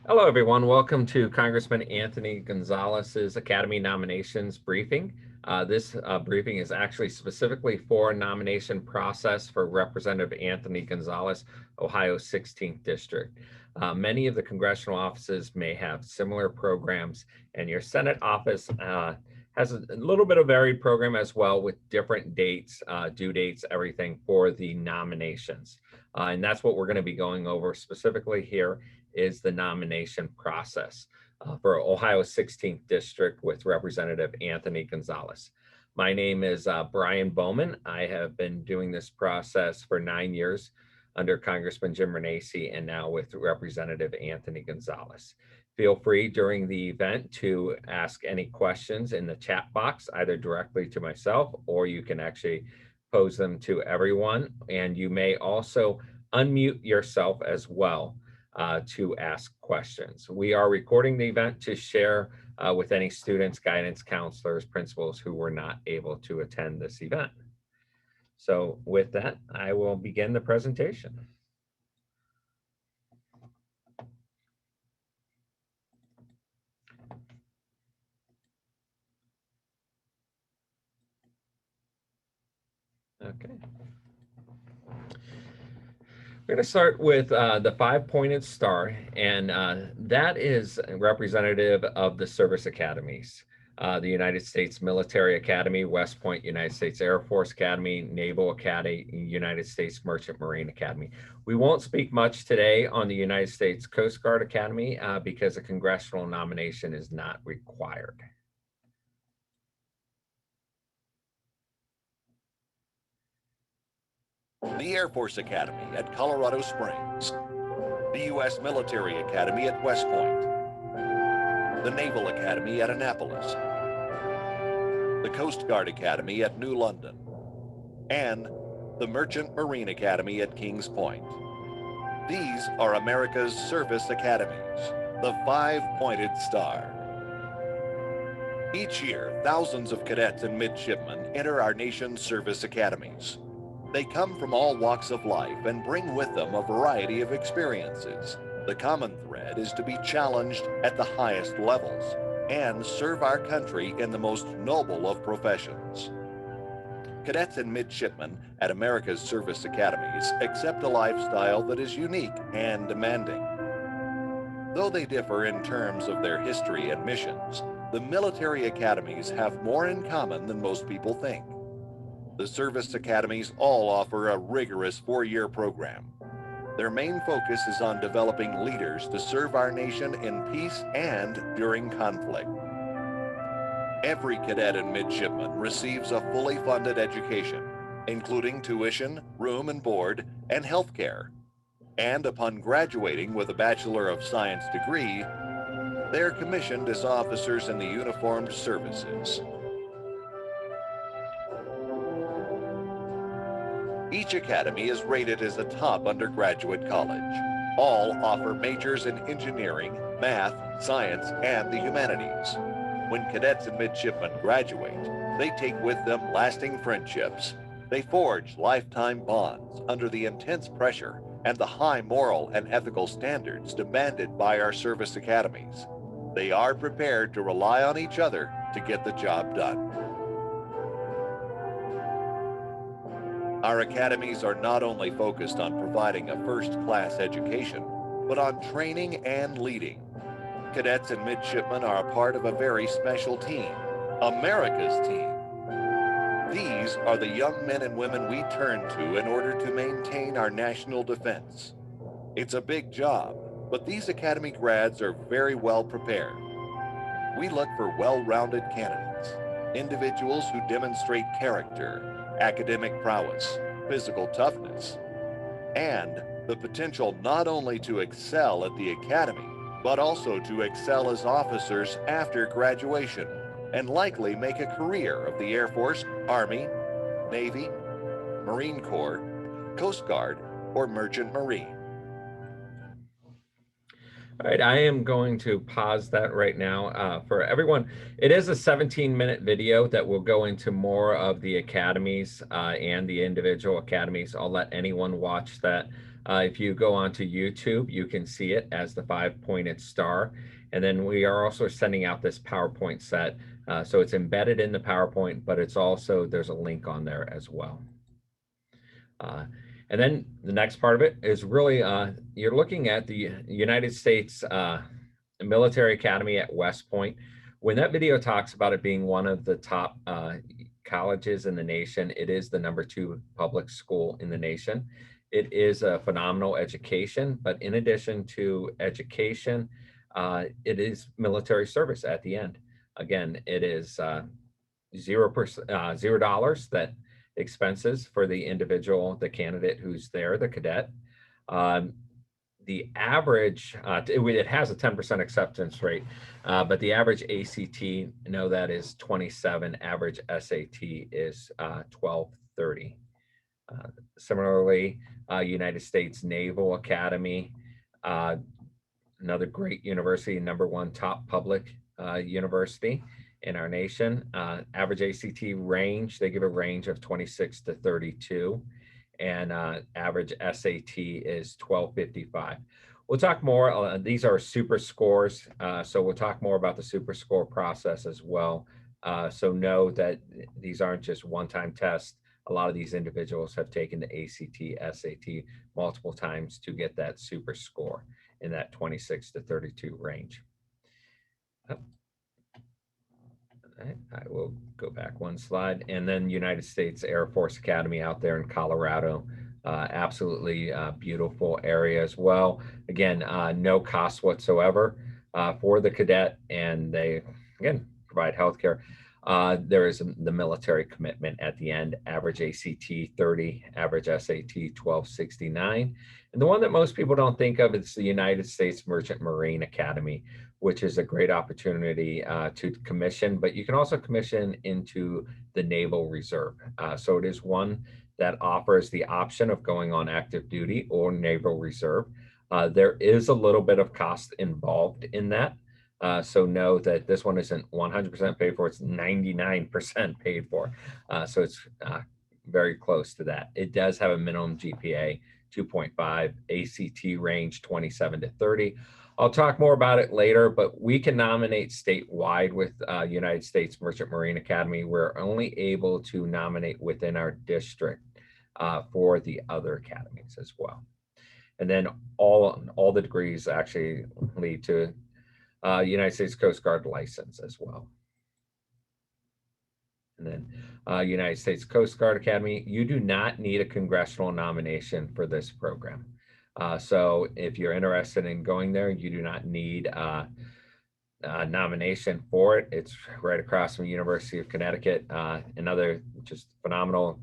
Hello, everyone. Welcome to Congressman Anthony Gonzalez's Academy Nominations briefing. This briefing is actually specifically for nomination process for Representative Anthony Gonzalez, Ohio 16th District. Many of the congressional offices may have similar programs, and your Senate office has a little bit of varied program as well with different dates, due dates, everything for the nominations. And that's what we're going to be going over specifically here is the nomination process for Ohio 16th District with Representative Anthony Gonzalez. My name is Brian Bowman. I have been doing this process for 9 years under Congressman Jim Renacci and now with Representative Anthony Gonzalez. Feel free during the event to ask any questions in the chat box, either directly to myself or you can actually pose them to everyone. And you may also unmute yourself as well to ask questions. We are recording the event to share with any students, guidance counselors, principals who were not able to attend this event. So with that, I will begin the presentation. Okay. We're going to start with the five-pointed star, and that is representative of the service academies. The United States Military Academy, West Point United States Air Force Academy, Naval Academy, United States Merchant Marine Academy. We won't speak much today on the United States Coast Guard Academy because a congressional nomination is not required. The Air Force Academy at Colorado Springs, the U.S. Military Academy at West Point, the Naval Academy at Annapolis, the Coast Guard Academy at New London, and the Merchant Marine Academy at Kings Point. These are America's service academies, the five-pointed star. Each year, thousands of cadets and midshipmen enter our nation's service academies. They come from all walks of life and bring with them a variety of experiences. The common thread is to be challenged at the highest levels and serve our country in the most noble of professions. Cadets and midshipmen at America's service academies accept a lifestyle that is unique and demanding. Though they differ in terms of their history and missions, the military academies have more in common than most people think. The service academies all offer a rigorous four-year program. Their main focus is on developing leaders to serve our nation in peace and during conflict. Every cadet and midshipman receives a fully funded education, including tuition, room and board, and health care. And upon graduating with a Bachelor of Science degree, they are commissioned as officers in the uniformed services. Each academy is rated as a top undergraduate college. All offer majors in engineering, math, science, and the humanities. When cadets and midshipmen graduate, they take with them lasting friendships. They forge lifetime bonds under the intense pressure and the high moral and ethical standards demanded by our service academies. They are prepared to rely on each other to get the job done. Our academies are not only focused on providing a first-class education, but on training and leading. Cadets and midshipmen are a part of a very special team, America's team. These are the young men and women we turn to in order to maintain our national defense. It's a big job, but these academy grads are very well prepared. We look for well-rounded candidates, individuals who demonstrate character, academic prowess, physical toughness, and the potential not only to excel at the academy, but also to excel as officers after graduation and likely make a career of the Air Force, Army, Navy, Marine Corps, Coast Guard, or Merchant Marine. All right, I am going to pause that right now for everyone. It is a 17-minute video that will go into more of the academies and the individual academies. I'll let anyone watch that If you go onto YouTube, you can see it as the 5-pointed star. And then we are also sending out this PowerPoint set. So it's embedded in the PowerPoint, but it's also, there's a link on there as well. And then the next part of it is really, you're looking at the United States Military Academy at West Point. When that video talks about it being one of the top colleges in the nation, it is the #2 public school in the nation. It is a phenomenal education, but in addition to education, it is military service at the end. Again, it is $0 that expenses for the individual, the candidate who's there, the cadet. The average, it has a 10% acceptance rate, but the average ACT, that is 27, average SAT is 1230. Similarly, United States Naval Academy, another great university, #1 top public university in our nation. Average ACT range, they give a range of 26 to 32. And average SAT is 1255. We'll talk more. These are super scores. So we'll talk more about the super score process as well. So know that these aren't just one-time tests. A lot of these individuals have taken the ACT, SAT multiple times to get that super score in that 26 to 32 range. I will go back one slide, and then United States Air Force Academy out there in Colorado, absolutely beautiful area as well. Again, no cost whatsoever for the cadet, and they, again, provide healthcare. There is the military commitment at the end, average ACT 30, average SAT 1269. And the one that most people don't think of is the United States Merchant Marine Academy, which is a great opportunity to commission, but you can also commission into the Naval Reserve. So it is one that offers the option of going on active duty or Naval Reserve. There is a little bit of cost involved in that. So know that this one isn't 100% paid for, it's 99% paid for. So it's very close to that. It does have a minimum GPA, 2.5, ACT range 27 to 30. I'll talk more about it later, but we can nominate statewide with United States Merchant Marine Academy. We're only able to nominate within our district for the other academies as well. And then all the degrees actually lead to United States Coast Guard license as well. And then United States Coast Guard Academy, you do not need a congressional nomination for this program. So if you're interested in going there, you do not need a nomination for it. It's right across from the University of Connecticut, another just phenomenal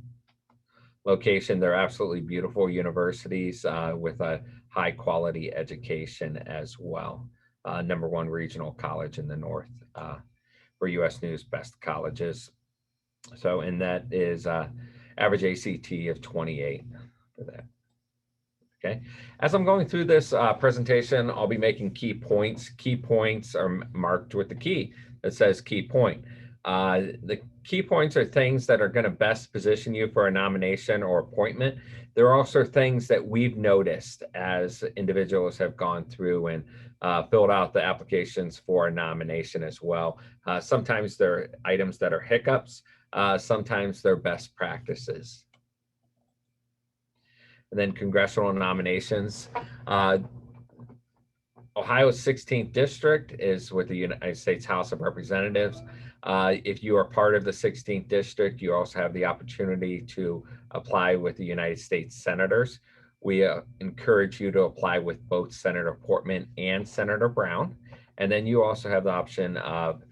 location. They're absolutely beautiful universities with a high quality education as well. #1 regional college in the North for US News Best Colleges. So, and that is average ACT of 28 for that. Okay. As I'm going through this presentation, I'll be making key points. Key points are marked with the key that says key point. The key points are things that are going to best position you for a nomination or appointment. There are also things that we've noticed as individuals have gone through and filled out the applications for a nomination as well. Sometimes they're items that are hiccups. Sometimes they're best practices. And then congressional nominations. Ohio's 16th district is with the United States House of Representatives. If you are part of the 16th district, you also have the opportunity to apply with the United States Senators. We encourage you to apply with both Senator Portman and Senator Brown. And then you also have the option of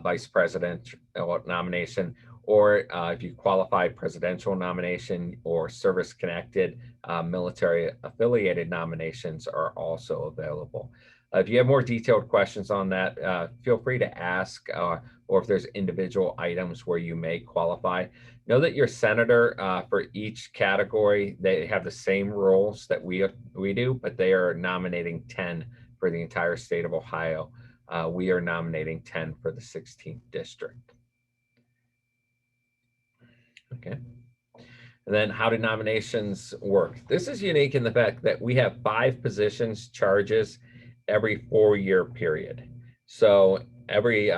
vice president nomination, or if you qualify, presidential nomination or service-connected military affiliated nominations are also available. If you have more detailed questions on that, feel free to ask, or if there's individual items where you may qualify. Know that your senator for each category, they have the same rules that we do, but they are nominating 10 for the entire state of Ohio. We are nominating 10 for the 16th district. Okay. And then how do nominations work? This is unique in the fact that we have 5 positions charges every 4-year period. So every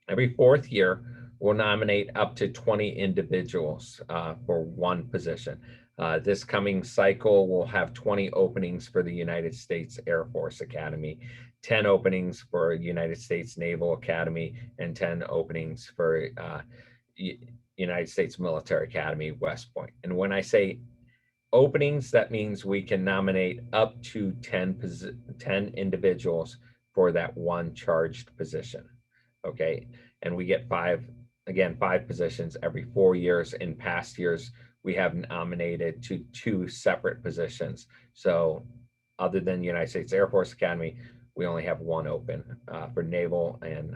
4th year, we'll nominate up to 20 individuals for one position. This coming cycle, we'll have 20 openings for the United States Air Force Academy, 10 openings for United States Naval Academy, and 10 openings for United States Military Academy, West Point. And when I say openings, that means we can nominate up to 10 individuals for that one charged position. Okay, and we get 5 positions every 4 years. In past years, we have nominated to 2 separate positions. So other than the United States Air Force Academy, we only have 1 open for Naval and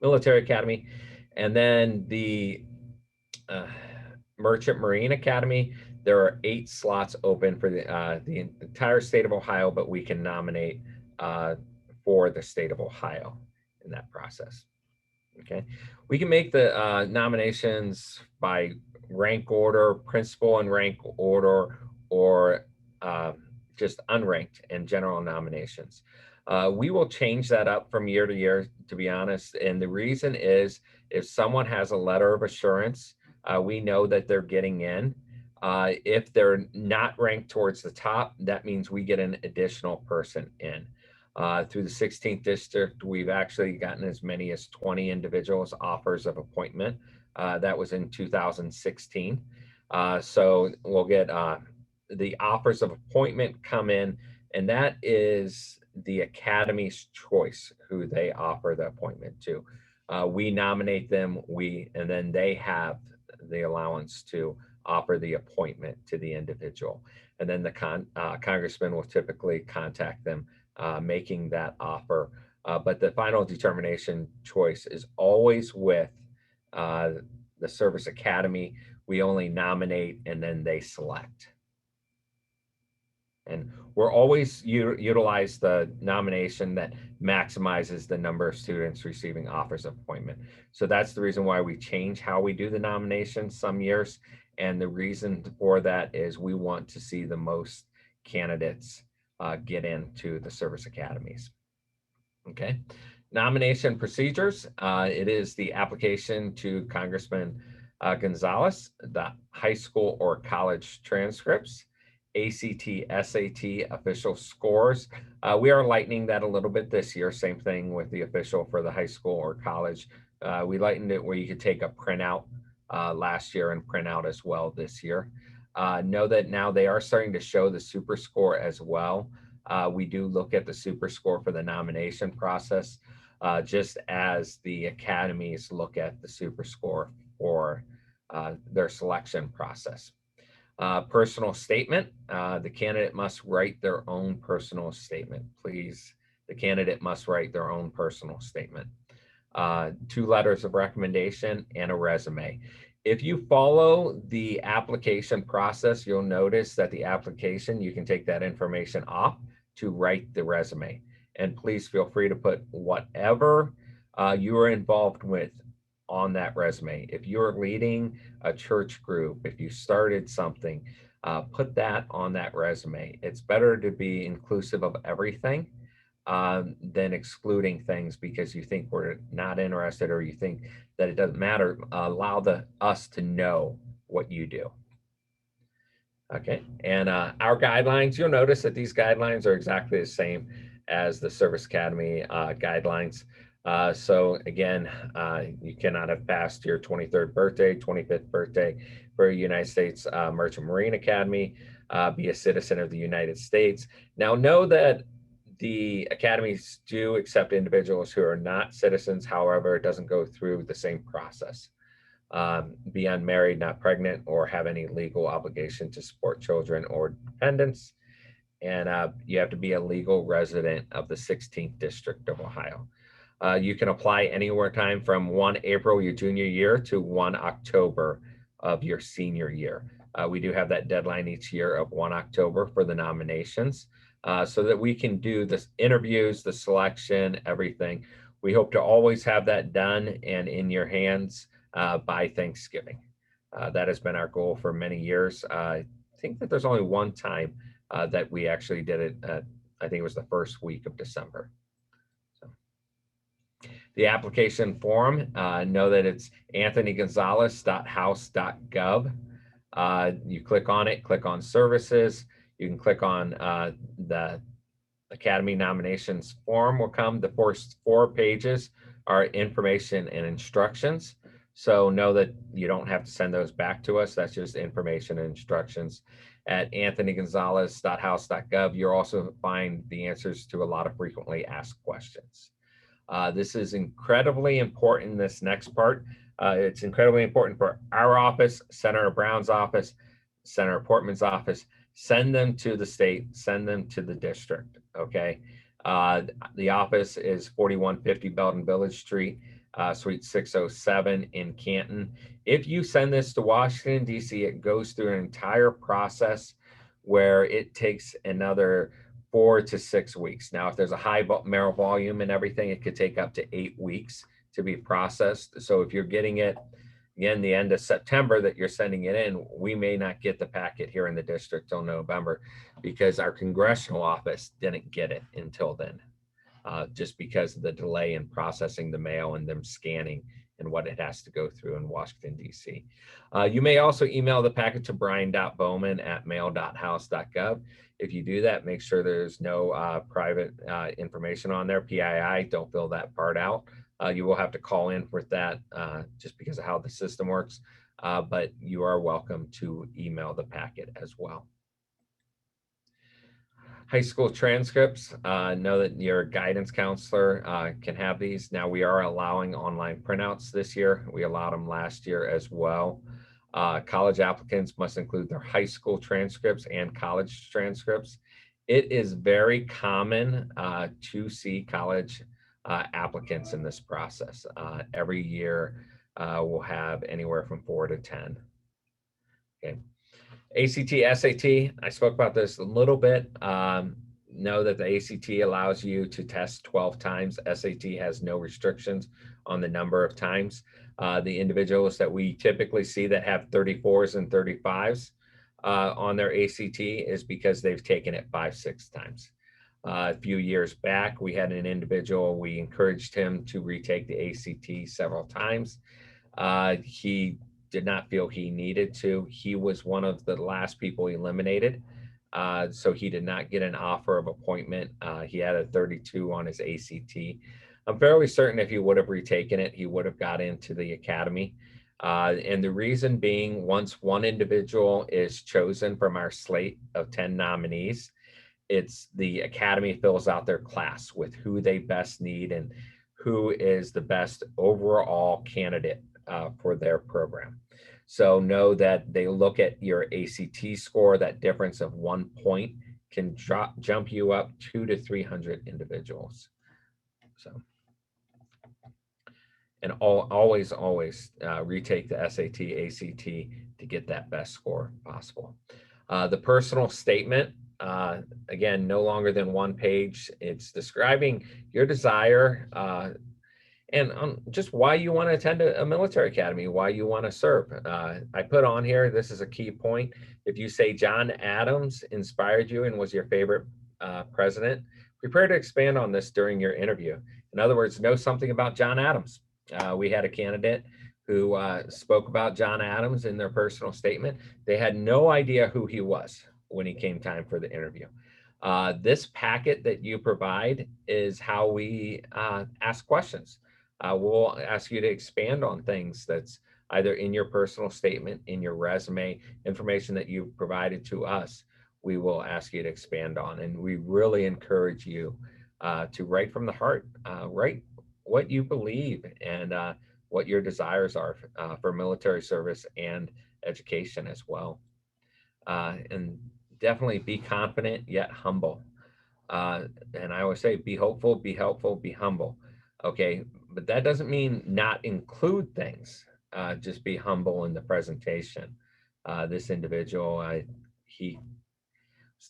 Military Academy. And then the Merchant Marine Academy, there are 8 slots open for the entire state of Ohio, but we can nominate for the state of Ohio in that process. Okay, we can make the nominations by rank order, principal and rank order, or just unranked and general nominations. We will change that up from year to year, to be honest. And the reason is if someone has a letter of assurance, we know that they're getting in. If they're not ranked towards the top, that means we get an additional person in. Through the 16th district, we've actually gotten as many as 20 individuals offers of appointment. That was in 2016. So we'll get the offers of appointment come in, and that is the Academy's choice who they offer the appointment to. We nominate them, and then they have the allowance to offer the appointment to the individual. And then the congressman will typically contact them making that offer. But the final determination choice is always with the Service Academy. We only nominate and then they select. And we're always utilize the nomination that maximizes the number of students receiving offers of appointment. So that's the reason why we change how we do the nominations some years. And the reason for that is we want to see the most candidates get into the service academies. Okay, nomination procedures. It is the application to Congressman Gonzalez, the high school or college transcripts, ACT, SAT official scores. We are lightening that a little bit this year. Same thing with the official for the high school or college. We lightened it where you could take a printout last year and print out as well this year. Know that now they are starting to show the Superscore as well. We do look at the Superscore for the nomination process, just as the academies look at the Superscore for their selection process. Personal statement, the candidate must write their own personal statement. Please, the candidate must write their own personal statement. 2 letters of recommendation and a resume. If you follow the application process, you'll notice that the application, you can take that information off to write the resume. And please feel free to put whatever you are involved with on that resume. If you're leading a church group, if you started something, put that on that resume. It's better to be inclusive of everything than excluding things because you think we're not interested or you think that it doesn't matter. Allow us to know what you do. Okay, and our guidelines, you'll notice that these guidelines are exactly the same as the Service Academy guidelines. So again, you cannot have passed your 23rd birthday, 25th birthday for United States Merchant Marine Academy, be a citizen of the United States. Now know that the academies do accept individuals who are not citizens. However, it doesn't go through the same process. Be unmarried, not pregnant, or have any legal obligation to support children or dependents. And you have to be a legal resident of the 16th District of Ohio. You can apply anywhere time from 1 April, your junior year, to 1 October of your senior year. We do have that deadline each year of 1 October for the nominations so that we can do the interviews, the selection, everything. We hope to always have that done and in your hands by Thanksgiving. That has been our goal for many years. I think that there's only one time that we actually did it. I think it was the first week of December. So, the application form, know that it's anthonygonzalez.house.gov. You click on it, click on services. You can click on the Academy nominations form will come. The first 4 pages are information and instructions. So know that you don't have to send those back to us. That's just information and instructions. At anthonygonzalez.house.gov, you'll also find the answers to a lot of frequently asked questions. This is incredibly important, this next part. It's incredibly important for our office, Senator Brown's office, Senator Portman's office. Send them to the state, send them to the district, okay? The office is 4150 Belden Village Street, Suite 607 in Canton. If you send this to Washington, D.C., it goes through an entire process where it takes another 4 to 6 weeks. Now, if there's a high mail volume and everything, it could take up to 8 weeks to be processed. So if you're getting it, again, the end of September that you're sending it in, we may not get the packet here in the district till November because our congressional office didn't get it until then, just because of the delay in processing the mail and them scanning and what it has to go through in Washington, D.C. You may also email the packet to brian.bowman@mail.house.gov. If you do that, make sure there's no private information on there, PII, don't fill that part out. You will have to call in with that just because of how the system works, but you are welcome to email the packet as well. High school transcripts, know that your guidance counselor can have these. Now we are allowing online printouts this year. We allowed them last year as well. College applicants must include their high school transcripts and college transcripts. It is very common to see college applicants in this process. Every year we'll have anywhere from 4 to 10. Okay. ACT, SAT, I spoke about this a little bit. Know that the ACT allows you to test 12 times. SAT has no restrictions on the number of times. The individuals that we typically see that have 34s and 35s on their ACT is because they've taken it 5-6 times. A few years back, we had an individual, we encouraged him to retake the ACT several times. He did not feel he needed to. He was one of the last people eliminated. So he did not get an offer of appointment. He had a 32 on his ACT. I'm fairly certain if he would have retaken it, he would have got into the academy. And the reason being, once one individual is chosen from our slate of 10 nominees, it's the academy fills out their class with who they best need and who is the best overall candidate for their program. So know that they look at your ACT score. That difference of 1 point can jump you up 200 to 300 individuals. So, and always retake the SAT, ACT to get that best score possible. The personal statement, again, no longer than 1 page. It's describing your desire and just why you want to attend a military academy, why you want to serve. I put on here, this is a key point. If you say John Adams inspired you and was your favorite president, prepare to expand on this during your interview. In other words, know something about John Adams. We had a candidate who spoke about John Adams in their personal statement. They had no idea who he was when he came time for the interview. This packet that you provide is how we ask questions. We'll ask you to expand on things that's either in your personal statement, in your resume, information that you've provided to us, we will ask you to expand on. And we really encourage you to write from the heart, write what you believe and what your desires are for military service and education as well. And definitely be confident yet humble. And I always say, be hopeful, be helpful, be humble. Okay, but that doesn't mean not include things. Just be humble in the presentation. This individual, he's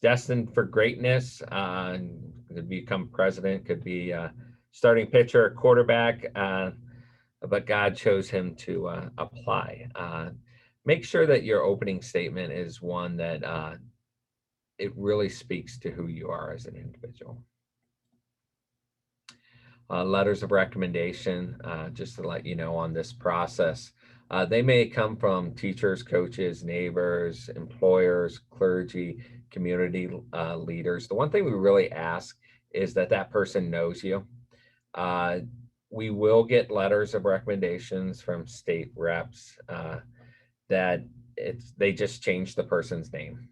destined for greatness. Could become president, could be starting pitcher, quarterback, but God chose him to apply. make sure that your opening statement is one that it really speaks to who you are as an individual. Letters of recommendation, just to let you know on this process. They may come from teachers, coaches, neighbors, employers, clergy, community leaders. The one thing we really ask is that that person knows you. We will get letters of recommendations from state reps that they just change the person's name.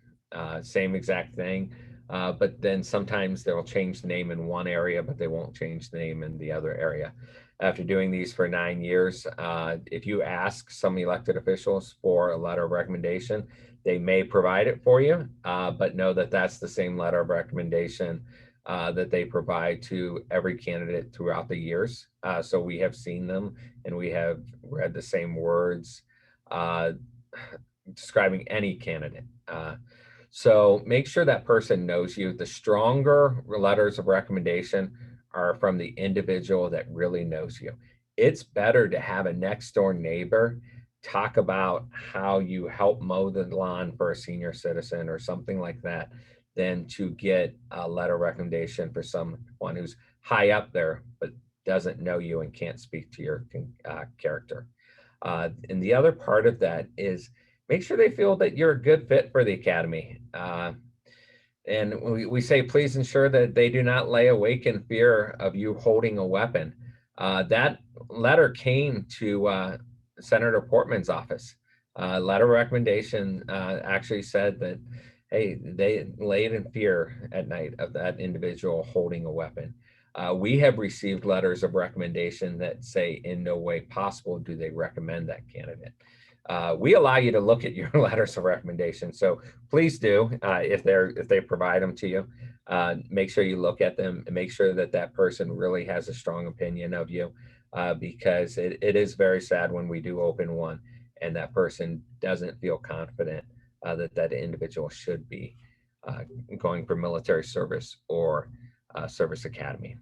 Same exact thing. But then sometimes they'll change the name in one area, but they won't change the name in the other area. After doing these for 9 years, if you ask some elected officials for a letter of recommendation, they may provide it for you, but know that that's the same letter of recommendation that they provide to every candidate throughout the years. So we have seen them and we have read the same words describing any candidate. So make sure that person knows you. The stronger letters of recommendation are from the individual that really knows you. It's better to have a next door neighbor talk about how you help mow the lawn for a senior citizen or something like that than to get a letter of recommendation for someone who's high up there but doesn't know you and can't speak to your character. And the other part of that is make sure they feel that you're a good fit for the academy. And we say, please ensure that they do not lay awake in fear of you holding a weapon. That letter came to Senator Portman's office. Letter of recommendation actually said that, hey, they laid in fear at night of that individual holding a weapon. We have received letters of recommendation that say in no way possible do they recommend that candidate. We allow you to look at your letters of recommendation. So please do, if they provide them to you, make sure you look at them and make sure that that person really has a strong opinion of you, because it is very sad when we do open one and that person doesn't feel confident that that individual should be going for military service or service academy.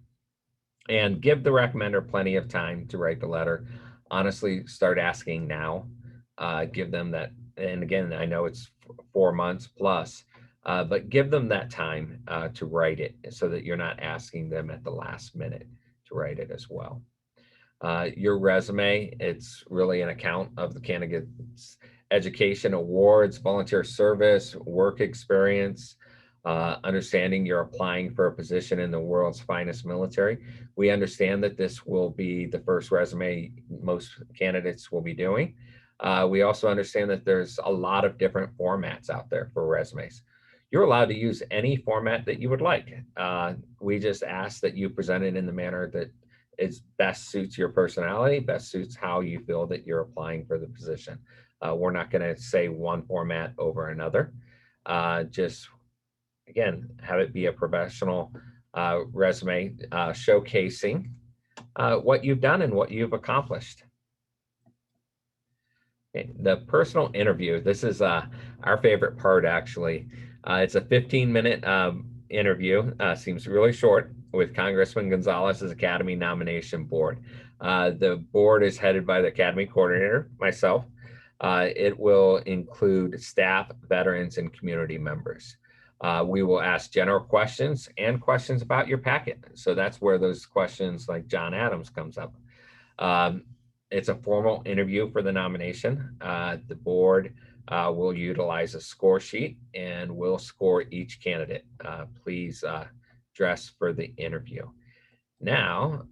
And give the recommender plenty of time to write the letter. Honestly, start asking now. Give them that, and again, I know it's 4 months plus, but give them that time to write it so that you're not asking them at the last minute to write it as well. Your resume, it's really an account of the candidate's education, awards, volunteer service, work experience, understanding you're applying for a position in the world's finest military. We understand that this will be the first resume most candidates will be doing. We also understand that there's a lot of different formats out there for resumes. You're allowed to use any format that you would like. We just ask that you present it in the manner that is best suits your personality, best suits how you feel that you're applying for the position. We're not going to say one format over another. Just, again, have it be a professional resume showcasing what you've done and what you've accomplished. Okay, the personal interview. This is our favorite part, actually. It's a 15-minute interview. Seems really short with Congressman Gonzalez's Academy Nomination Board. The board is headed by the Academy Coordinator, myself. It will include staff, veterans, and community members. We will ask general questions and questions about your packet. So that's where those questions like John Adams comes up. It's a formal interview for the nomination. The board will utilize a score sheet and will score each candidate. Please dress for the interview. Now,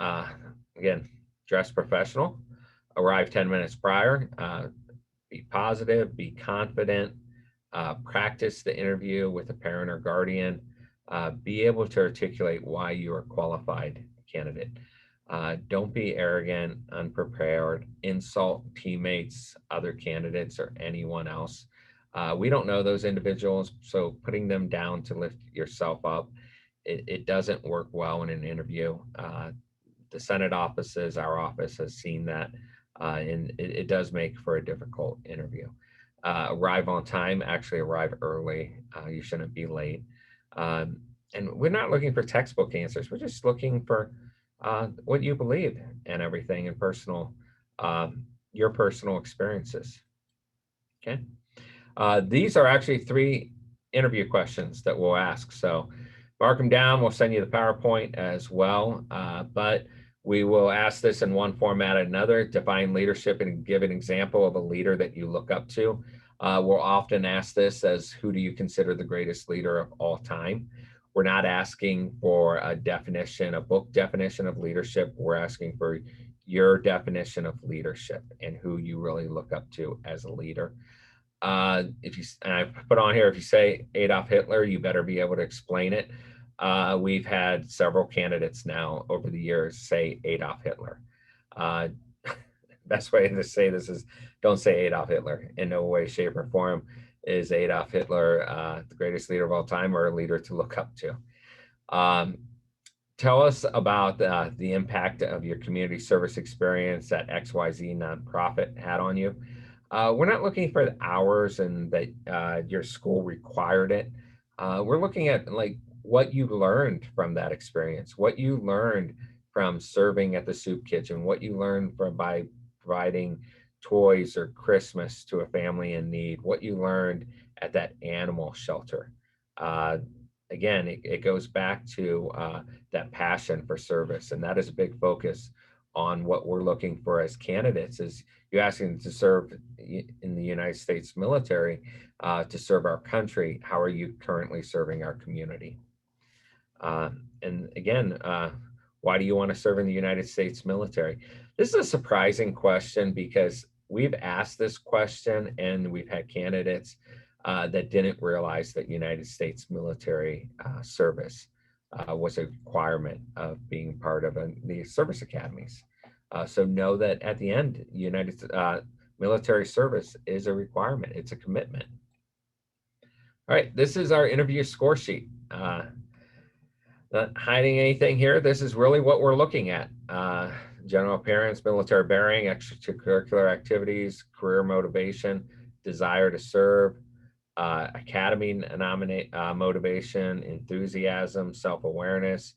again, dress professional, arrive 10 minutes prior, be positive, be confident, practice the interview with a parent or guardian, be able to articulate why you are a qualified candidate. Don't be arrogant, unprepared, insult teammates, other candidates, or anyone else. We don't know those individuals, so putting them down to lift yourself up, it doesn't work well in an interview. The Senate offices, our office has seen that, and it does make for a difficult interview. Arrive on time, actually arrive early. You shouldn't be late. And we're not looking for textbook answers. We're just looking for what you believe and everything, and personal, your personal experiences. Okay. These are actually 3 interview questions that we'll ask. So mark them down. We'll send you the PowerPoint as well. But we will ask this in one format or another. Define leadership and give an example of a leader that you look up to. We'll often ask this as, who do you consider the greatest leader of all time? We're not asking for a definition, a book definition of leadership. We're asking for your definition of leadership and who you really look up to as a leader. If you, and I put on here, if you say Adolf Hitler, you better be able to explain it. We've had several candidates now over the years say Adolf Hitler. Best way to say this is, don't say Adolf Hitler. In no way, shape, or form is Adolf Hitler the greatest leader of all time or a leader to look up to. Tell us about the impact of your community service experience that XYZ nonprofit had on you. We're not looking for the hours and that your school required it. We're looking at like what you learned from that experience, what you learned from serving at the soup kitchen, what you learned from by providing toys or Christmas to a family in need, what you learned at that animal shelter. Again, it goes back to that passion for service, and that is a big focus on what we're looking for as candidates. Is you're asking to serve in the United States military, to serve our country. How are you currently serving our community? And again, why do you want to serve in the United States military? This is a surprising question because we've asked this question and we've had candidates that didn't realize that United States military service was a requirement of being part of the service academies. So know that at the end, military service is a requirement. It's a commitment. All right, this is our interview score sheet. Not hiding anything here. This is really what we're looking at. General appearance, military bearing, extracurricular activities, career motivation, desire to serve, academy motivation, enthusiasm, self-awareness,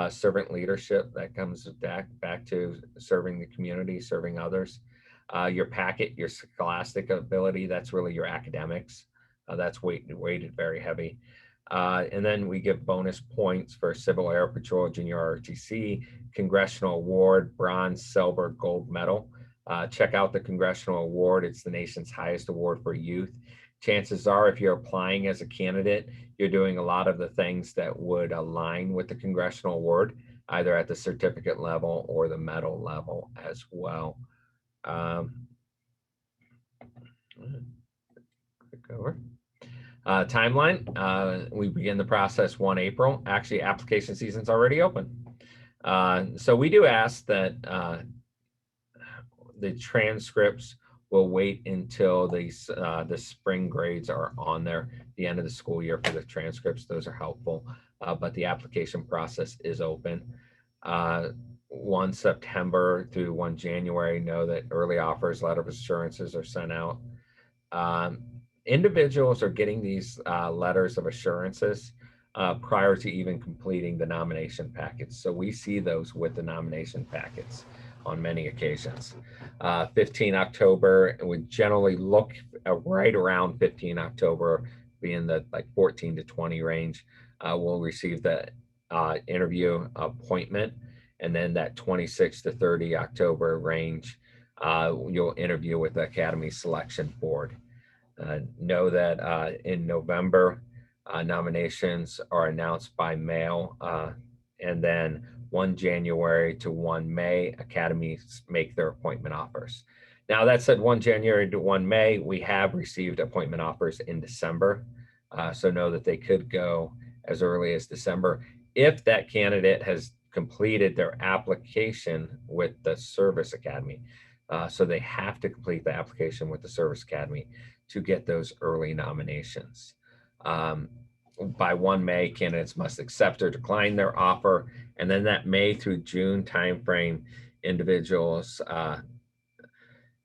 servant leadership. That comes back to serving the community, serving others. Your packet, your scholastic ability, that's really your academics. That's weighted very heavy. And then we give bonus points for Civil Air Patrol, Junior ROTC, Congressional Award, Bronze, Silver, Gold Medal. Check out the Congressional Award. It's the nation's highest award for youth. Chances are, if you're applying as a candidate, you're doing a lot of the things that would align with the Congressional Award, either at the certificate level or the medal level as well. Click over. Timeline, we begin the process 1 April. Actually, application season's already open. So we do ask that the transcripts will wait until the spring grades are on there, the end of the school year for the transcripts. Those are helpful, but the application process is open. 1 September through 1 January, know that early offers, letter of assurances are sent out. Individuals are getting these letters of assurances prior to even completing the nomination packets. So we see those with the nomination packets on many occasions. 15 October, we generally look right around 15 October, being the like 14 to 20 range. We'll receive the interview appointment, and then that 26 to 30 October range, you'll interview with the Academy Selection Board. Know that in November, nominations are announced by mail, and then 1 January to 1 May, academies make their appointment offers. Now, that said, 1 January to 1 May, we have received appointment offers in December. So know that they could go as early as December if that candidate has completed their application with the Service Academy. So they have to complete the application with the Service Academy to get those early nominations. By 1 May, candidates must accept or decline their offer, and then that May through June timeframe, individuals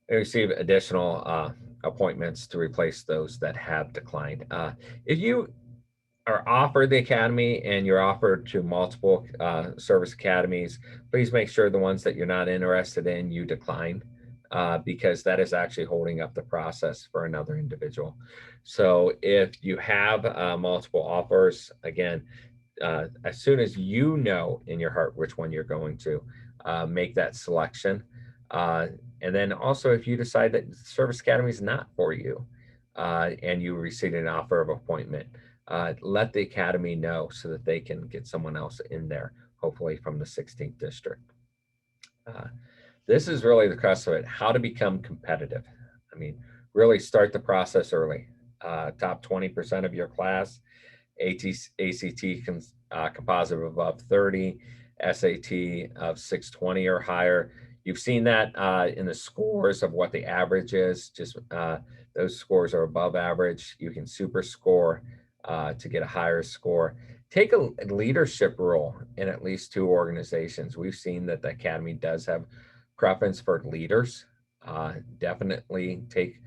receive additional appointments to replace those that have declined. If you are offered the academy and you're offered to multiple service academies, please make sure the ones that you're not interested in, you decline. because that is actually holding up the process for another individual. So if you have multiple offers, again, as soon as you know in your heart which one you're going to, make that selection. And then also if you decide that Service Academy is not for you, and you receive an offer of appointment, let the Academy know so that they can get someone else in there, hopefully from the 16th District. This is really the crux of it, how to become competitive. I mean, really start the process early. Top 20% of your class, ACT composite of above 30, SAT of 620 or higher. You've seen that in the scores of what the average is. Just those scores are above average. You can super score to get a higher score. Take a leadership role in at least 2 organizations. We've seen that the Academy does have preference for leaders. Definitely take,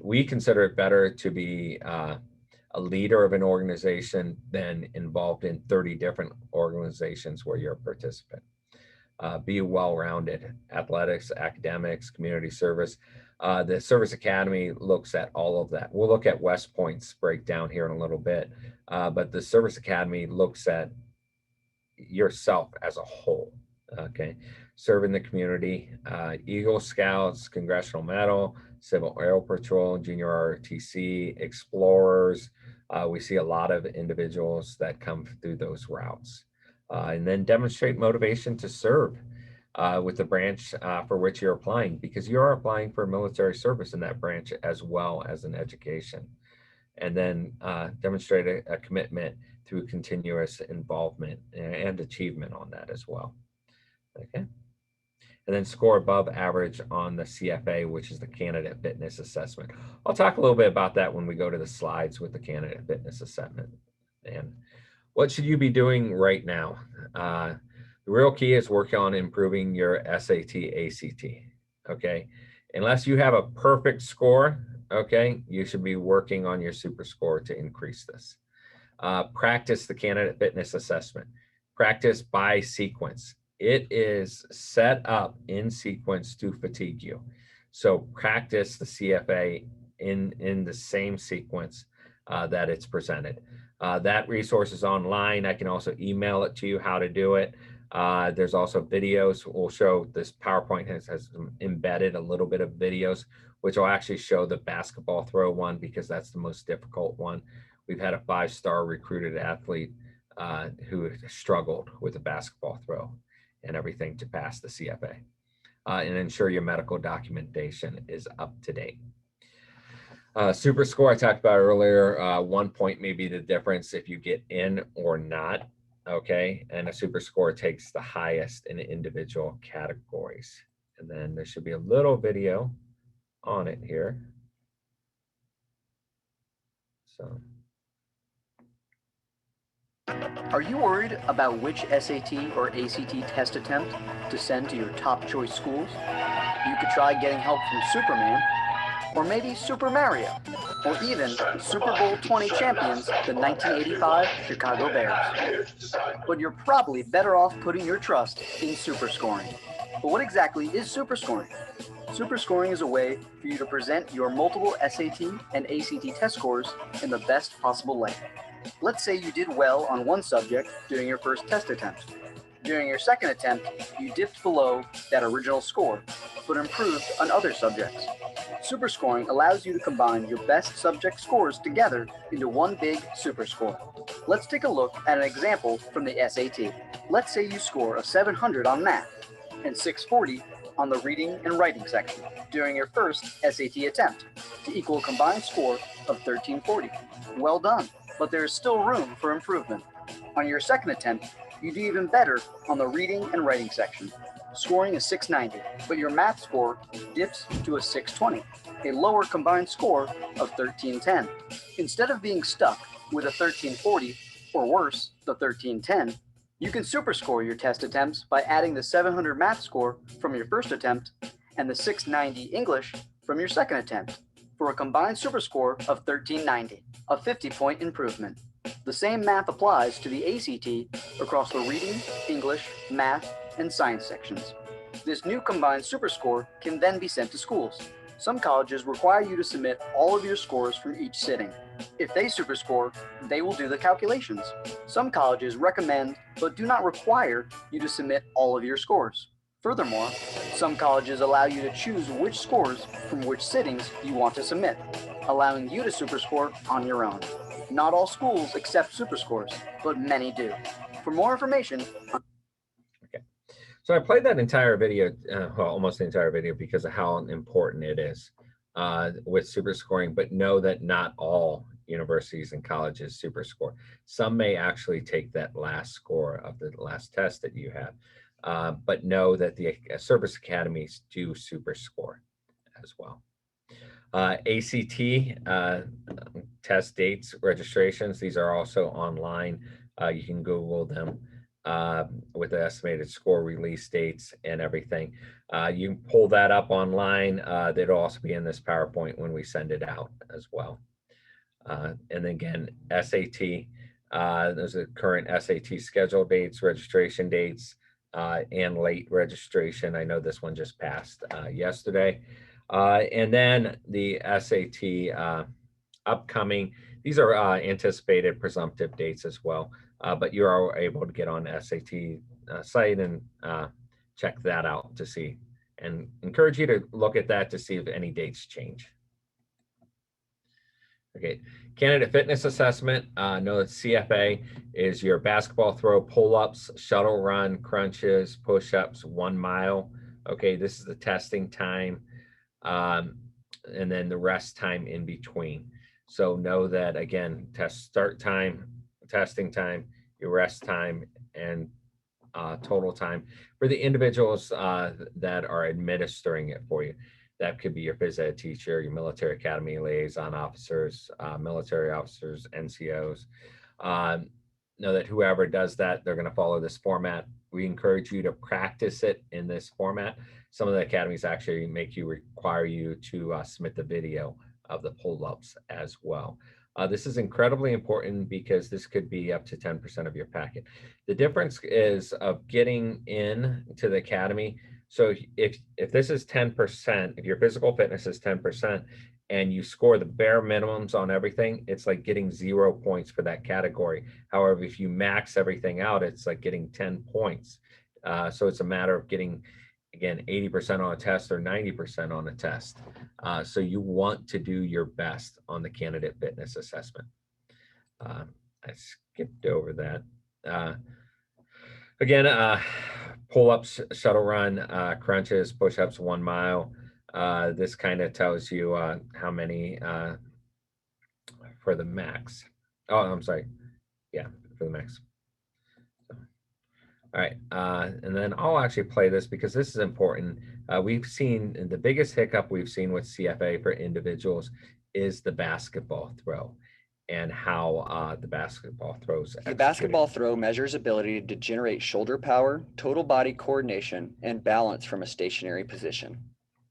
we consider it better to be a leader of an organization than involved in 30 different organizations where you're a participant. Be well-rounded, athletics, academics, community service. The Service Academy looks at all of that. We'll look at West Point's breakdown here in a little bit, but the Service Academy looks at yourself as a whole, okay? Serving the community, Eagle Scouts, Congressional Medal, Civil Air Patrol, Junior ROTC, Explorers. We see a lot of individuals that come through those routes. And then demonstrate motivation to serve with the branch for which you're applying, because you are applying for military service in that branch as well as in education. And then demonstrate a commitment through continuous involvement and achievement on that as well. Okay. And then score above average on the CFA, which is the Candidate Fitness Assessment. I'll talk a little bit about that when we go to the slides with the Candidate Fitness Assessment. And what should you be doing right now? The real key is working on improving your SAT, ACT, okay? Unless you have a perfect score, okay, you should be working on your super score to increase this. Practice the Candidate Fitness Assessment. Practice by sequence. It is set up in sequence to fatigue you. So practice the CFA in the same sequence that it's presented. That resource is online. I can also email it to you how to do it. There's also videos. We'll show this PowerPoint has embedded a little bit of videos, which will actually show the basketball throw one because that's the most difficult one. We've had a 5-star recruited athlete who struggled with a basketball throw and everything to pass the CFA. And ensure your medical documentation is up to date. Super score I talked about earlier, 1 point may be the difference if you get in or not, okay? And a super score takes the highest in individual categories. And then there should be a little video on it here. So. Are you worried about which SAT or ACT test attempt to send to your top choice schools? You could try getting help from Superman, or maybe Super Mario, or even Super Bowl 20 champions, the 1985 Chicago Bears. But you're probably better off putting your trust in superscoring. But what exactly is superscoring? Superscoring is a way for you to present your multiple SAT and ACT test scores in the best possible light. Let's say you did well on one subject during your first test attempt. During your second attempt, you dipped below that original score, but improved on other subjects. Superscoring allows you to combine your best subject scores together into one big superscore. Let's take a look at an example from the SAT. Let's say you score a 700 on math and 640 on the reading and writing section during your first SAT attempt to equal a combined score of 1340. Well done, but there is still room for improvement. On your second attempt, you do even better on the reading and writing section, scoring a 690, but your math score dips to a 620, a lower combined score of 1310. Instead of being stuck with a 1340, or worse, the 1310, you can superscore your test attempts by adding the 700 math score from your first attempt and the 690 English from your second attempt for a combined superscore of 1390, a 50-point improvement. The same math applies to the ACT across the reading, English, math, and science sections. This new combined Superscore can then be sent to schools. Some colleges require you to submit all of your scores from each sitting. If they Superscore, they will do the calculations. Some colleges recommend but do not require you to submit all of your scores. Furthermore, some colleges allow you to choose which scores from which sittings you want to submit, allowing you to Superscore on your own. Not all schools accept Superscores, but many do. For more information, so I played that entire video, well, almost the entire video, because of how important it is with super scoring, but know that not all universities and colleges super score. Some may actually take that last score of the last test that you have, but know that the service academies do super score as well. ACT test dates, registrations, these are also online. You can Google them. With the estimated score release dates and everything. You can pull that up online. That'll also be in this PowerPoint when we send it out as well. And then again, SAT, those are current SAT schedule dates, registration dates, and late registration. I know this one just passed yesterday. And then the SAT upcoming, these are anticipated presumptive dates as well. But you are able to get on SAT site and check that out to see, and encourage you to look at that to see if any dates change. Okay, candidate fitness assessment. Know that CFA is your basketball throw, pull-ups, shuttle run, crunches, push-ups, 1 mile. Okay, this is the testing time, and then the rest time in between. So know that, again, test start time, testing time, your rest time, and total time for the individuals that are administering it for you. That could be your phys ed teacher, your military academy liaison officers, military officers, NCOs. Know that whoever does that, they're going to follow this format. We encourage you to practice it in this format. Some of the academies actually require you to submit the video of the pull-ups as well. This is incredibly important because this could be up to 10% of your packet. The difference is of getting in to the academy. So if this is 10%, if your physical fitness is 10% and you score the bare minimums on everything, it's like getting 0 points for that category. However, if you max everything out, it's like getting 10 points. So it's a matter of getting, again, 80% on a test or 90% on a test. So you want to do your best on the candidate fitness assessment. I skipped over that. Again, pull-ups, shuttle run, crunches, push-ups, 1 mile. This kind of tells you how many for the max. Oh, I'm sorry. Yeah, for the max. All right, and then I'll actually play this because this is important. We've seen the biggest hiccup we've seen with CFA for individuals is the basketball throw and how the basketball throws. The basketball throw measures ability to generate shoulder power, total body coordination, and balance from a stationary position.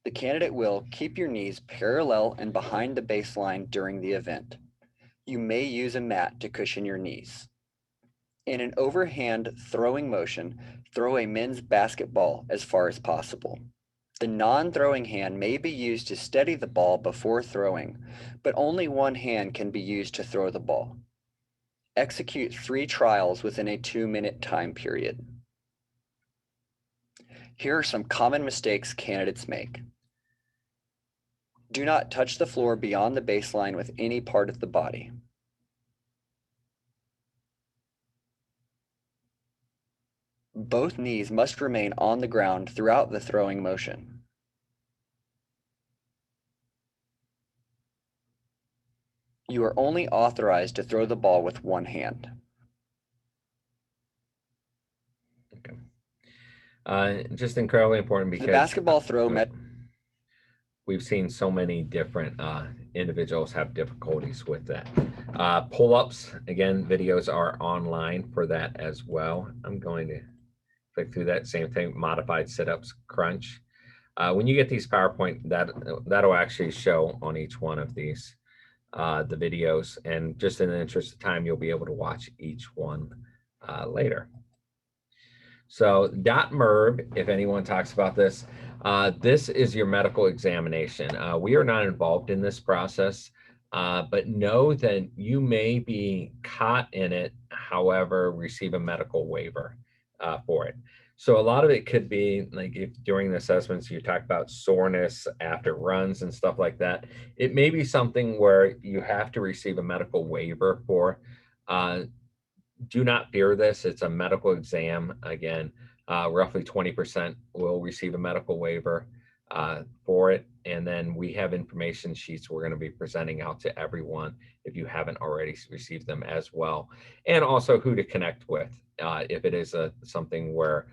The candidate will keep your knees parallel and behind the baseline during the event. You may use a mat to cushion your knees. In an overhand throwing motion, throw a men's basketball as far as possible. The non-throwing hand may be used to steady the ball before throwing, but only one hand can be used to throw the ball. Execute 3 trials within a 2-minute time period. Here are some common mistakes candidates make. Do not touch the floor beyond the baseline with any part of the body. Both knees must remain on the ground throughout the throwing motion. You are only authorized to throw the ball with one hand. Okay. Just incredibly important because the basketball throw we've seen so many different individuals have difficulties with that. Pull-ups, again, videos are online for that as well. I'm going to click through that same thing, modified sit-ups, crunch. When you get these PowerPoint, that'll actually show on each one of these, the videos, and just in the interest of time, you'll be able to watch each one later. So DODMERB, if anyone talks about this, this is your medical examination. We are not involved in this process, but know that you may be caught in it, however, receive a medical waiver for it. So a lot of it could be like if during the assessments you talk about soreness after runs and stuff like that, it may be something where you have to receive a medical waiver for. Do not fear this. It's a medical exam. Again, roughly 20% will receive a medical waiver for it. And then we have information sheets we're going to be presenting out to everyone if you haven't already received them as well. And also who to connect with if it is something where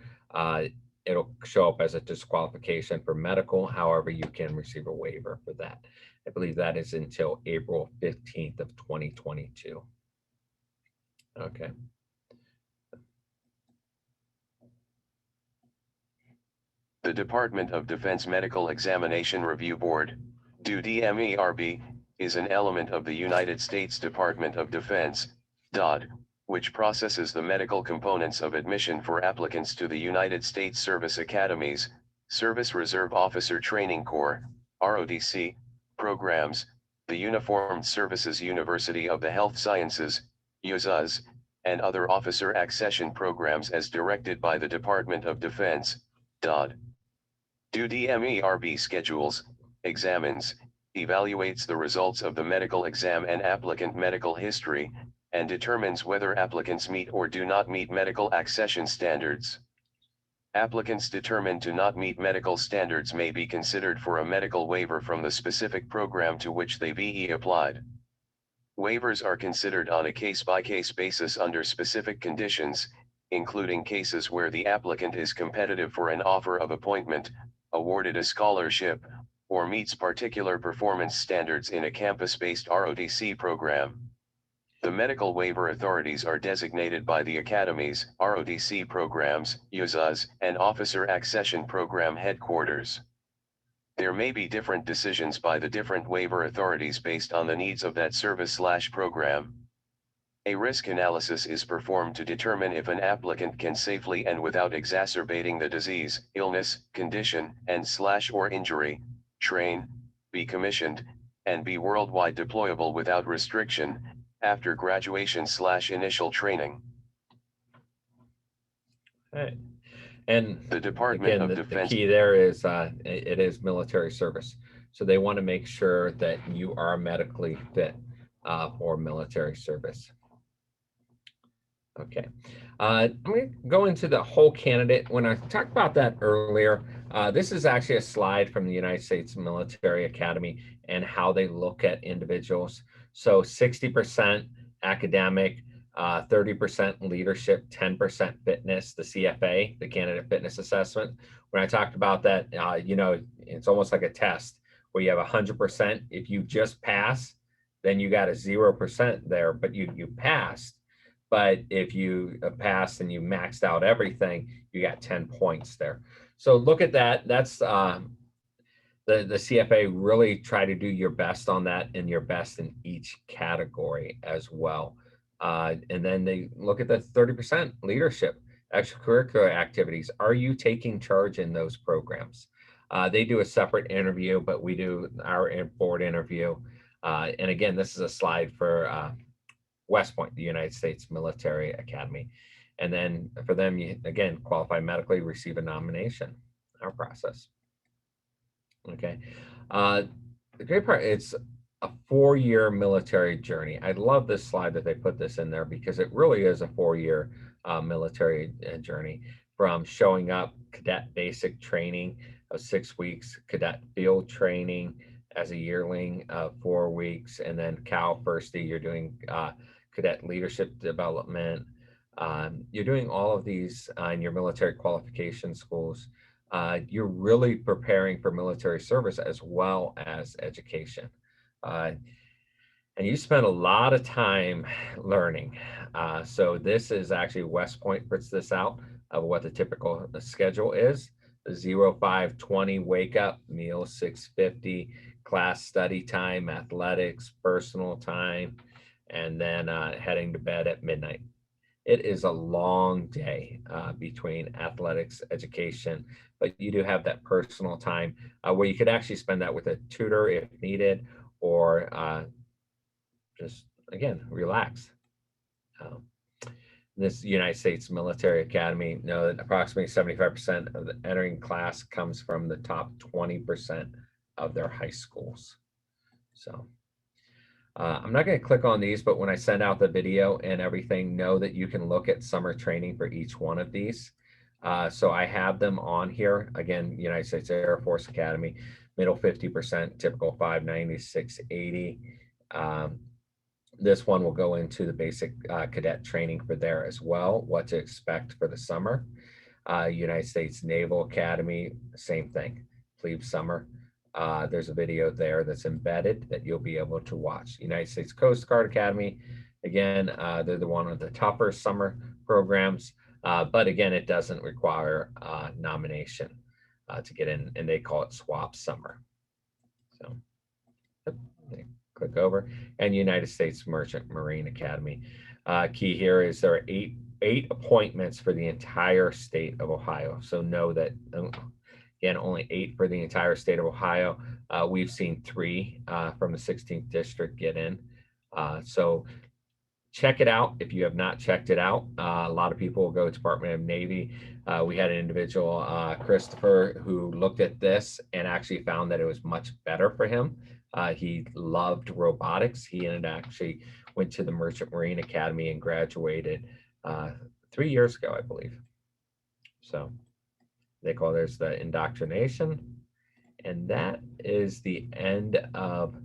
it'll show up as a disqualification for medical. However, you can receive a waiver for that. I believe that is until April 15th of 2022. Okay. The Department of Defense Medical Examination Review Board, DODMERB, is an element of the United States Department of Defense, DOD, which processes the medical components of admission for applicants to the United States Service Academies, Service Reserve Officer Training Corps, ROTC, programs, the Uniformed Services University of the Health Sciences, USUS, and other officer accession programs as directed by the Department of Defense, DOD. DODMERB schedules, examines, evaluates the results of the medical exam and applicant medical history, and determines whether applicants meet or do not meet medical accession standards. Applicants determined to not meet medical standards may be considered for a medical waiver from the specific program to which they be applied. Waivers are considered on a case-by-case basis under specific conditions, including cases where the applicant is competitive for an offer of appointment, awarded a scholarship, or meets particular performance standards in a campus-based ROTC program. The medical waiver authorities are designated by the academies, ROTC programs, USUS, and Officer Accession Program headquarters. There may be different decisions by the different waiver authorities based on the needs of that service/program. A risk analysis is performed to determine if an applicant can safely and without exacerbating the disease, illness, condition, and/or injury, train, be commissioned, and be worldwide deployable without restriction, after graduation/initial training. Right. And the Department again, of the Defense. key there is it is military service. So they want to make sure that you are medically fit for military service. Okay, I'm going to go into the whole candidate. When I talked about that earlier, this is actually a slide from the United States Military Academy and how they look at individuals. So 60% academic, 30% leadership, 10% fitness, the CFA, the Candidate Fitness Assessment. When I talked about that, you know, it's almost like a test where you have 100%. If you just pass, then you got a 0% there, but you passed. But if you passed and you maxed out everything, you got 10 points there. So look at that. That's the CFA really try to do your best on that and your best in each category as well. And then they look at the 30% leadership, extracurricular activities. Are you taking charge in those programs? They do a separate interview, but we do our board interview. And again, this is a slide for West Point, the United States Military Academy. And then for them, you, again, qualify medically, receive a nomination, our process. Okay. The great part, it's a 4-year military journey. I love this slide that they put this in there because it really is a 4-year military journey, from showing up, cadet basic training of 6 weeks, cadet field training as a yearling of 4 weeks, and then Cal Firsty, you're doing cadet leadership development. You're doing all of these in your military qualification schools. You're really preparing for military service as well as education. And you spend a lot of time learning. So this is actually West Point puts this out of what the typical schedule is. 05:20 wake up, meal 6:50, class study time, athletics, personal time, and then heading to bed at midnight. it is a long day between athletics, education, but you do have that personal time where you could actually spend that with a tutor if needed, or just, again, relax. This United States Military Academy, know that approximately 75% of the entering class comes from the top 20% of their high schools. So I'm not going to click on these, but when I send out the video and everything, know that you can look at summer training for each one of these. So I have them on here. Again, United States Air Force Academy, middle 50%, typical 590, 680. This one will go into the basic cadet training for there as well, what to expect for the summer. United States Naval Academy, same thing, plebe summer. There's a video there that's embedded that you'll be able to watch. United States Coast Guard Academy, again, they're the one of the tougher summer programs, but again, it doesn't require nomination to get in, and they call it swap summer. So click over, and United States Merchant Marine Academy. Key here is there are eight appointments for the entire state of Ohio. So know that, again, only 8 for the entire state of Ohio. We've seen 3 from the 16th district get in. So check it out if you have not checked it out. A lot of people will go to Department of Navy. We had an individual, Christopher, who looked at this and actually found that it was much better for him. He loved robotics. He actually went to the Merchant Marine Academy and graduated 3 years ago, I believe. So they call there's the indoctrination. And that is the end of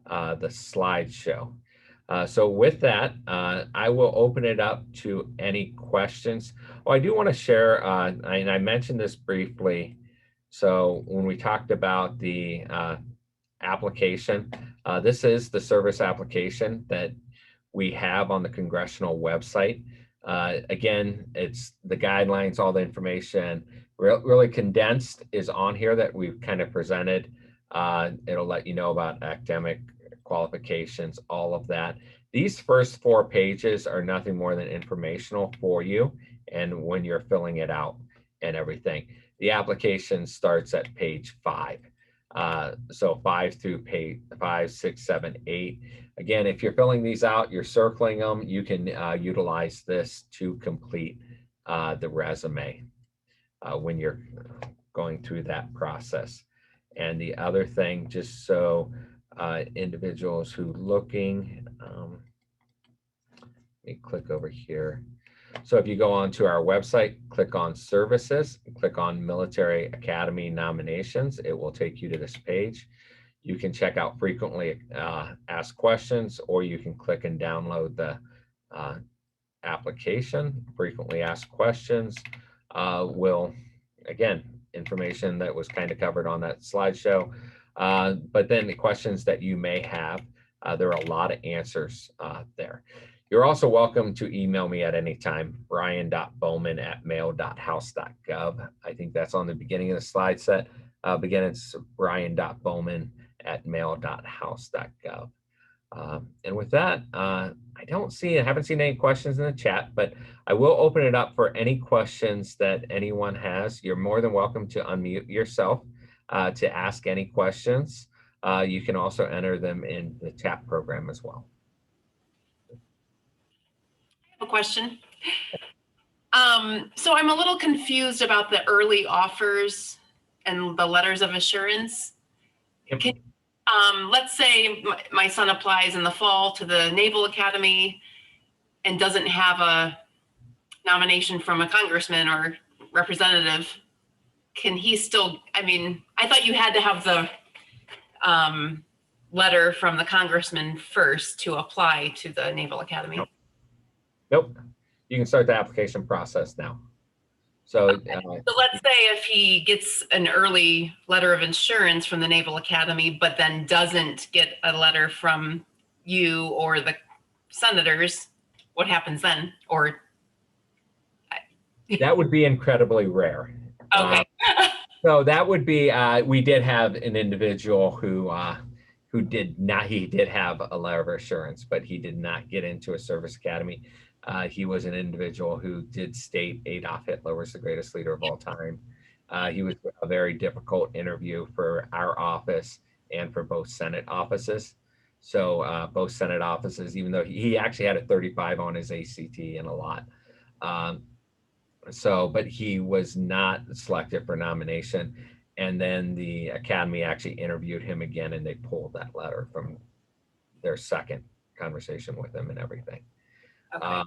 the slideshow. So with that, I will open it up to any questions. Oh, I do want to share, and I mentioned this briefly. So when we talked about the application, this is the service application that we have on the congressional website. Again, it's the guidelines, all the information really condensed is on here that we've kind of presented. It'll let you know about academic qualifications, all of that. These first 4 pages are nothing more than informational for you and when you're filling it out and everything. The application starts at page 5. So 5 through page 5, 6, 7, 8. Again, if you're filling these out, you're circling them, you can utilize this to complete the resume when you're going through that process. And the other thing, just so individuals who looking, let me click over here. So if you go onto our website, click on services, click on Military Academy Nominations, it will take you to this page. You can check out frequently asked questions, or you can click and download the application. Frequently asked questions will, again, information that was kind of covered on that slideshow. But then the questions that you may have, there are a lot of answers there. You're also welcome to email me at any time, brian.bowman@mail.house.gov. I think that's on the beginning of the slide set. Again, it's brian.bowman@mail.house.gov. And with that, I haven't seen any questions in the chat, but I will open it up for any questions that anyone has. You're more than welcome to unmute yourself to ask any questions. You can also enter them in the chat program as well. A question. So I'm a little confused about the early offers and the letters of assurance. Yep. Let's say my son applies in the fall to the Naval Academy and doesn't have a nomination from a congressman or representative. Can he still, I mean, I thought you had to have the letter from the congressman first to apply to the Naval Academy. Nope. You can start the application process now. So, so let's say if he gets an early letter of insurance from the Naval Academy, but then doesn't get a letter from you or the senators, what happens then? Or that would be incredibly rare. Okay. So that would be, we did have an individual who did not, he did have a letter of assurance, but he did not get into a service academy. He was an individual who did state Adolf Hitler was the greatest leader of all time. He was a very difficult interview for our office and for both Senate offices. So both Senate offices, even though he actually had a 35 on his ACT and a lot. But he was not selected for nomination. And then the Academy actually interviewed him again, and they pulled that letter from their second conversation with him and everything. Okay.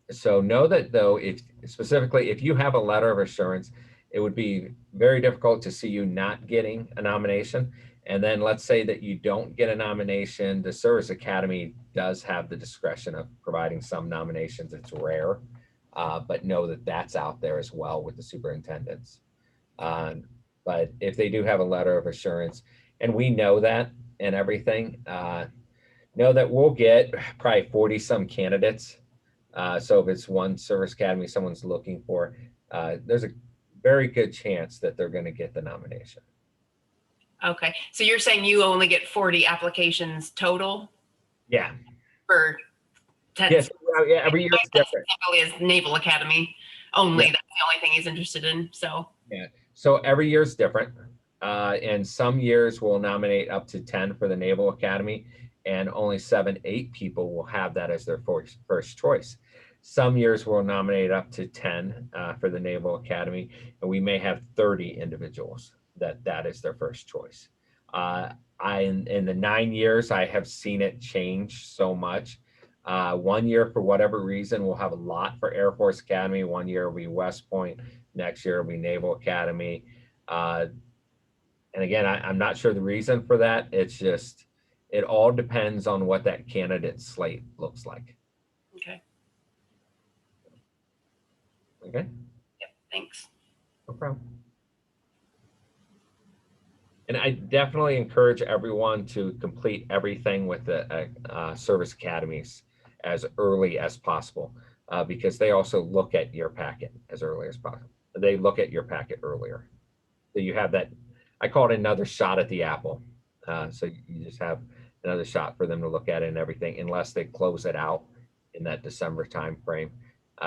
So know that though, if you have a letter of assurance, it would be very difficult to see you not getting a nomination. And then let's say that you don't get a nomination, the Service Academy does have the discretion of providing some nominations. It's rare, but know that that's out there as well with the superintendents. But if they do have a letter of assurance, and we know that and everything, know that we'll get probably 40 some candidates. So if it's one Service Academy someone's looking for, there's a very good chance that they're going to get the nomination. Okay. So you're saying you only get 40 applications total? Yeah. For 10? Yes. Yeah, every year is different. Is Naval Academy only. Yeah. That's the only thing he's interested in. So yeah. So every year is different. And some years we'll nominate up to 10 for the Naval Academy, and only 7, 8 people will have that as their first choice. Some years we'll nominate up to 10 for the Naval Academy, and we may have 30 individuals that is their first choice. In the 9 years, I have seen it change so much. 1 year, for whatever reason, we'll have a lot for Air Force Academy. 1 year will be West Point. Next year will be Naval Academy. And again, I'm not sure the reason for that. It's just, it all depends on what that candidate slate looks like. okay. Okay. Yep. Thanks. No problem. And I definitely encourage everyone to complete everything with the service academies as early as possible, because they also look at your packet as early as possible. They look at your packet earlier. So you have that, I call it another shot at the apple. So you just have another shot for them to look at it and everything, unless they close it out in that December timeframe,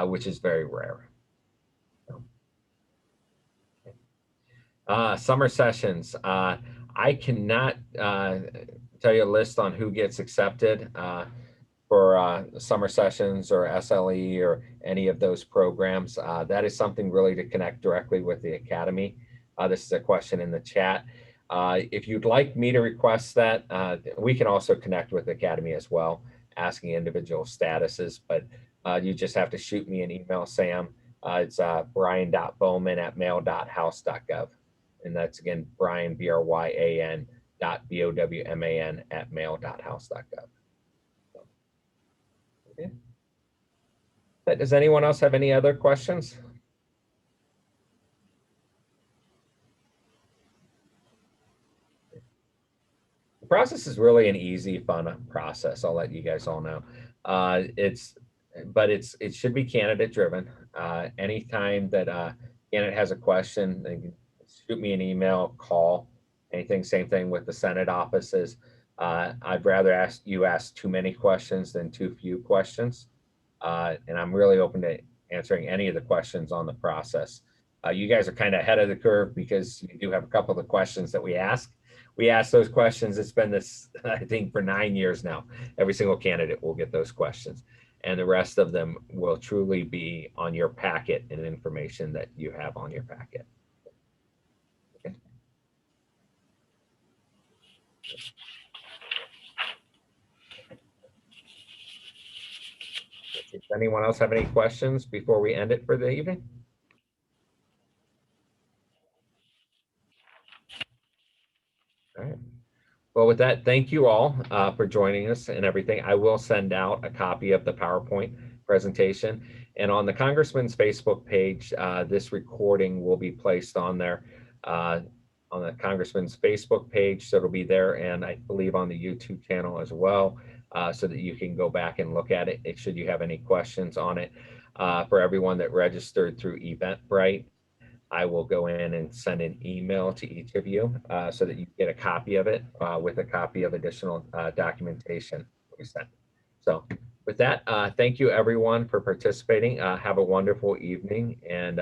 which is very rare. Summer sessions. I cannot tell you a list on who gets accepted for summer sessions or SLE or any of those programs. That is something really to connect directly with the Academy. This is a question in the chat. If you'd like me to request that, we can also connect with the Academy as well, asking individual statuses, but you just have to shoot me an email, Sam. It's brian.bowman@mail.house.gov. And that's again, Brian, BRYAN .BOWMAN @mail.house.gov. Okay. Does anyone else have any other questions? The process is really an easy, fun process. I'll let you guys all know. It should be candidate driven. Anytime that candidate has a question, they can shoot me an email, call, anything. Same thing with the Senate offices. I'd rather ask too many questions than too few questions. And I'm really open to answering any of the questions on the process. You guys are kind of ahead of the curve because you do have a couple of the questions that we ask. We ask those questions. It's been this, I think, for 9 years now. Every single candidate will get those questions. And the rest of them will truly be on your packet and information that you have on your packet. Okay. Does anyone else have any questions before we end it for the evening? All right. Well, with that, thank you all for joining us and everything. I will send out a copy of the PowerPoint presentation. And on the Congressman's Facebook page, this recording will be placed on there on the Congressman's Facebook page. So it'll be there, and I believe on the YouTube channel as well, so that you can go back and look at it should you have any questions on it. For everyone that registered through Eventbrite, I will go in and send an email to each of you so that you get a copy of it with a copy of additional documentation we sent. So With that, thank you everyone for participating. Have a wonderful evening and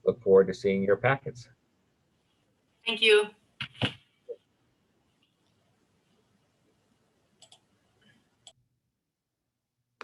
look forward to seeing your packets. Thank you.